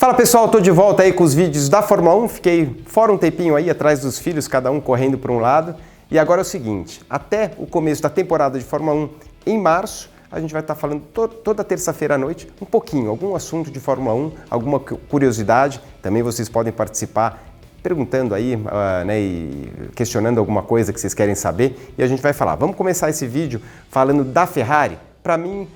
Fala pessoal, tô de volta aí com os vídeos da Fórmula 1, fiquei fora um tempinho aí atrás dos filhos, cada um correndo para um lado. E agora é o seguinte, até o começo da temporada de Fórmula 1 em março, a gente vai estar falando toda terça-feira à noite um pouquinho, algum assunto de Fórmula 1, alguma curiosidade, também vocês podem participar perguntando aí, e questionando alguma coisa que vocês querem saber e a gente vai falar. Vamos começar esse vídeo falando da Ferrari. Para mim,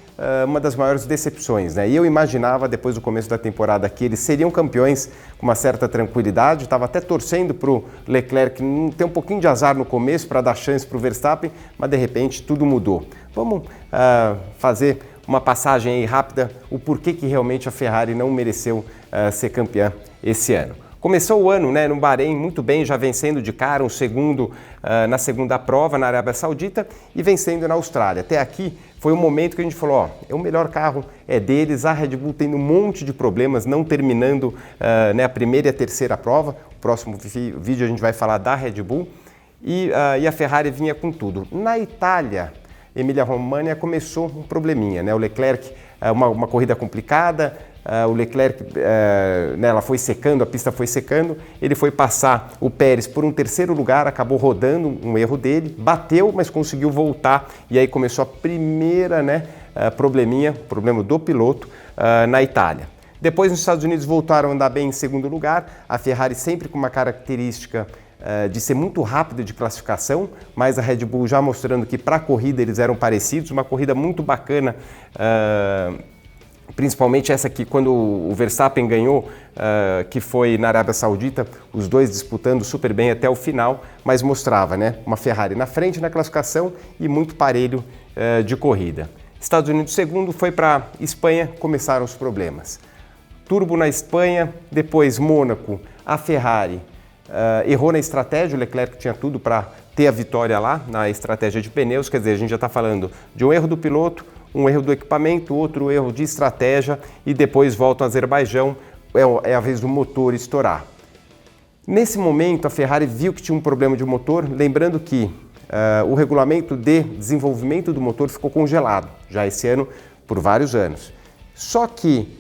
uma das maiores decepções, né? E eu imaginava, depois do começo da temporada, que eles seriam campeões com uma certa tranquilidade. Estava até torcendo para o Leclerc ter um pouquinho de azar no começo para dar chance para o Verstappen, mas de repente tudo mudou. Vamos fazer uma passagem aí rápida, o porquê que realmente a Ferrari não mereceu ser campeã esse ano. Começou o ano no Bahrein muito bem, já vencendo de cara um segundo na segunda prova na Arábia Saudita e vencendo na Austrália. Até aqui foi um momento que a gente falou, o melhor carro é deles, a Red Bull tendo um monte de problemas, não terminando a primeira e a terceira prova. O próximo vídeo a gente vai falar da Red Bull e a Ferrari vinha com tudo. Na Itália, Emília-Romagna começou um probleminha, o Leclerc, uma corrida complicada, o Leclerc, ela foi secando, a pista foi secando, ele foi passar o Pérez por um terceiro lugar, acabou rodando, um erro dele, bateu, mas conseguiu voltar e aí começou a primeira problema do piloto na Itália. Depois nos Estados Unidos voltaram a andar bem em segundo lugar, a Ferrari sempre com uma característica de ser muito rápida de classificação, mas a Red Bull já mostrando que para a corrida eles eram parecidos, uma corrida muito bacana, principalmente essa aqui, quando o Verstappen ganhou, que foi na Arábia Saudita, os dois disputando super bem até o final, mas mostrava uma Ferrari na frente na classificação e muito parelho de corrida. Estados Unidos segundo, foi para Espanha, começaram os problemas. Turbo na Espanha, depois Mônaco, a Ferrari errou na estratégia, o Leclerc tinha tudo para ter a vitória lá na estratégia de pneus, quer dizer, a gente já está falando de um erro do piloto, um erro do equipamento, outro erro de estratégia e depois volta ao Azerbaijão, é a vez do motor estourar. Nesse momento a Ferrari viu que tinha um problema de motor, lembrando que o regulamento de desenvolvimento do motor ficou congelado já esse ano por vários anos. Só que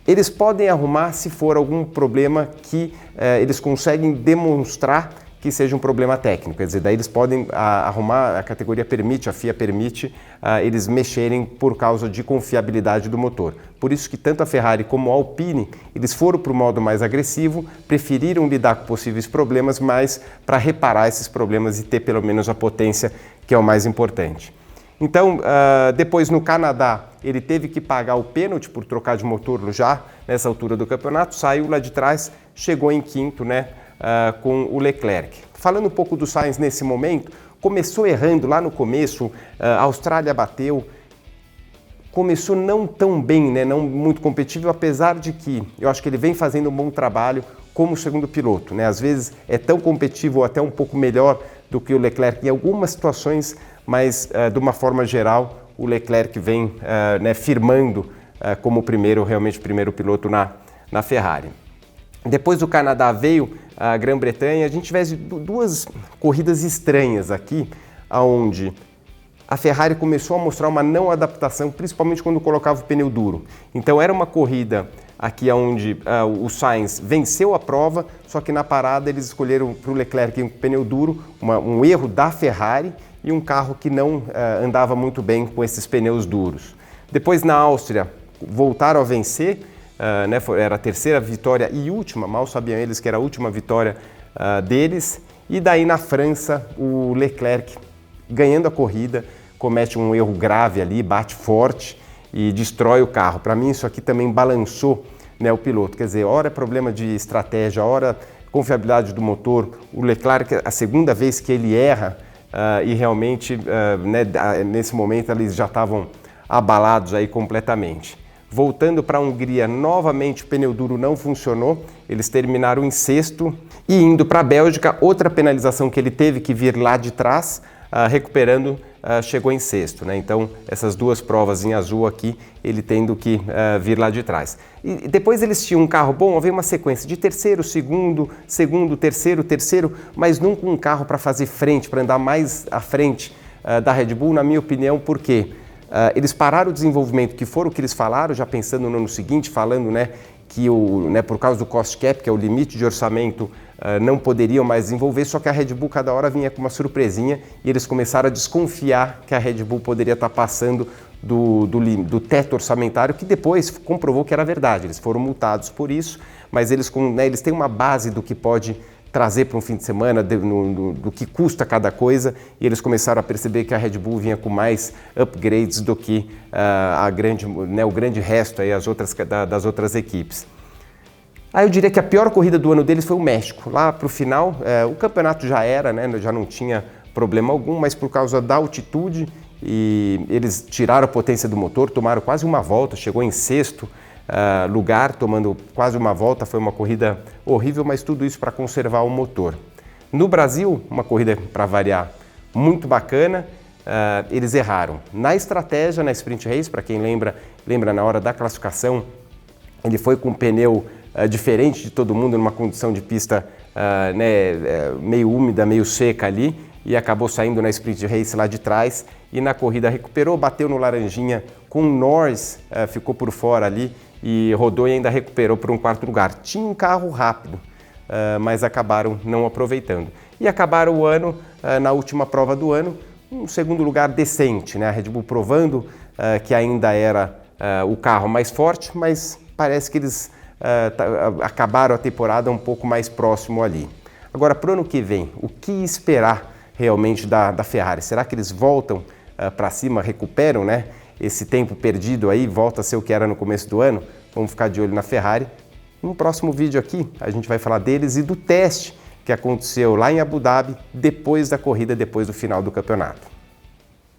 eles podem arrumar se for algum problema que eles conseguem demonstrar que seja um problema técnico, quer dizer, daí eles podem arrumar, a categoria permite, a FIA permite eles mexerem por causa de confiabilidade do motor. Por isso que tanto a Ferrari como a Alpine, eles foram para o modo mais agressivo, preferiram lidar com possíveis problemas, mas para reparar esses problemas e ter pelo menos a potência, que é o mais importante. Então, depois no Canadá, ele teve que pagar o pênalti por trocar de motor já nessa altura do campeonato, saiu lá de trás, chegou em quinto, com o Leclerc. Falando um pouco do Sainz nesse momento, começou errando lá no começo, a Austrália bateu, começou não tão bem, não muito competitivo, apesar de que eu acho que ele vem fazendo um bom trabalho como segundo piloto. Às vezes é tão competitivo ou até um pouco melhor do que o Leclerc em algumas situações, mas de uma forma geral o Leclerc vem firmando como realmente primeiro piloto na Ferrari. Depois do Canadá veio a Grã-Bretanha, a gente tivesse duas corridas estranhas aqui, onde a Ferrari começou a mostrar uma não adaptação, principalmente quando colocava o pneu duro. Então era uma corrida aqui onde o Sainz venceu a prova, só que na parada eles escolheram para o Leclerc um pneu duro, um erro da Ferrari e um carro que não andava muito bem com esses pneus duros. Depois na Áustria voltaram a vencer, era a terceira vitória e última, mal sabiam eles que era a última vitória deles. E daí na França, o Leclerc, ganhando a corrida, comete um erro grave ali, bate forte e destrói o carro. Para mim isso aqui também balançou o piloto, quer dizer, ora é problema de estratégia, ora confiabilidade do motor. O Leclerc, a segunda vez que ele erra e realmente nesse momento eles já estavam abalados aí completamente. Voltando para a Hungria, novamente o pneu duro não funcionou, eles terminaram em sexto e indo para a Bélgica, outra penalização que ele teve que vir lá de trás, recuperando, chegou em sexto. Então essas duas provas em azul aqui, ele tendo que vir lá de trás. E depois eles tinham um carro bom, havia uma sequência de terceiro, segundo, terceiro, mas nunca um carro para fazer frente, para andar mais à frente da Red Bull, na minha opinião, porque eles pararam o desenvolvimento, que foram o que eles falaram, já pensando no ano seguinte, falando que por causa do cost cap, que é o limite de orçamento, não poderiam mais desenvolver, só que a Red Bull cada hora vinha com uma surpresinha e eles começaram a desconfiar que a Red Bull poderia estar passando do teto orçamentário, que depois comprovou que era verdade. Eles foram multados por isso, mas eles têm uma base do que pode trazer para um fim de semana, do que custa cada coisa, e eles começaram a perceber que a Red Bull vinha com mais upgrades do que o grande resto, aí, das outras equipes. Aí eu diria que a pior corrida do ano deles foi o México. Lá para o final, o campeonato já era, já não tinha problema algum, mas por causa da altitude, e eles tiraram a potência do motor, tomaram quase uma volta, chegou em sexto lugar, tomando quase uma volta. Foi uma corrida horrível, mas tudo isso para conservar o motor. No Brasil, uma corrida, para variar, muito bacana. Eles erraram na estratégia, na Sprint Race. Para quem lembra na hora da classificação, ele foi com um pneu diferente de todo mundo, numa condição de pista meio úmida, meio seca ali, e acabou saindo na Sprint Race lá de trás, e na corrida recuperou, bateu no laranjinha com o Norris, ficou por fora ali e rodou e ainda recuperou para um quarto lugar. Tinha um carro rápido, mas acabaram não aproveitando. E acabaram o ano, na última prova do ano, um segundo lugar decente, A Red Bull provando que ainda era o carro mais forte, mas parece que eles acabaram a temporada um pouco mais próximo ali. Agora, para o ano que vem, o que esperar realmente da Ferrari? Será que eles voltam para cima, recuperam esse tempo perdido aí, volta a ser o que era no começo do ano? Vamos ficar de olho na Ferrari. No próximo vídeo aqui, a gente vai falar deles e do teste que aconteceu lá em Abu Dhabi, depois da corrida, depois do final do campeonato.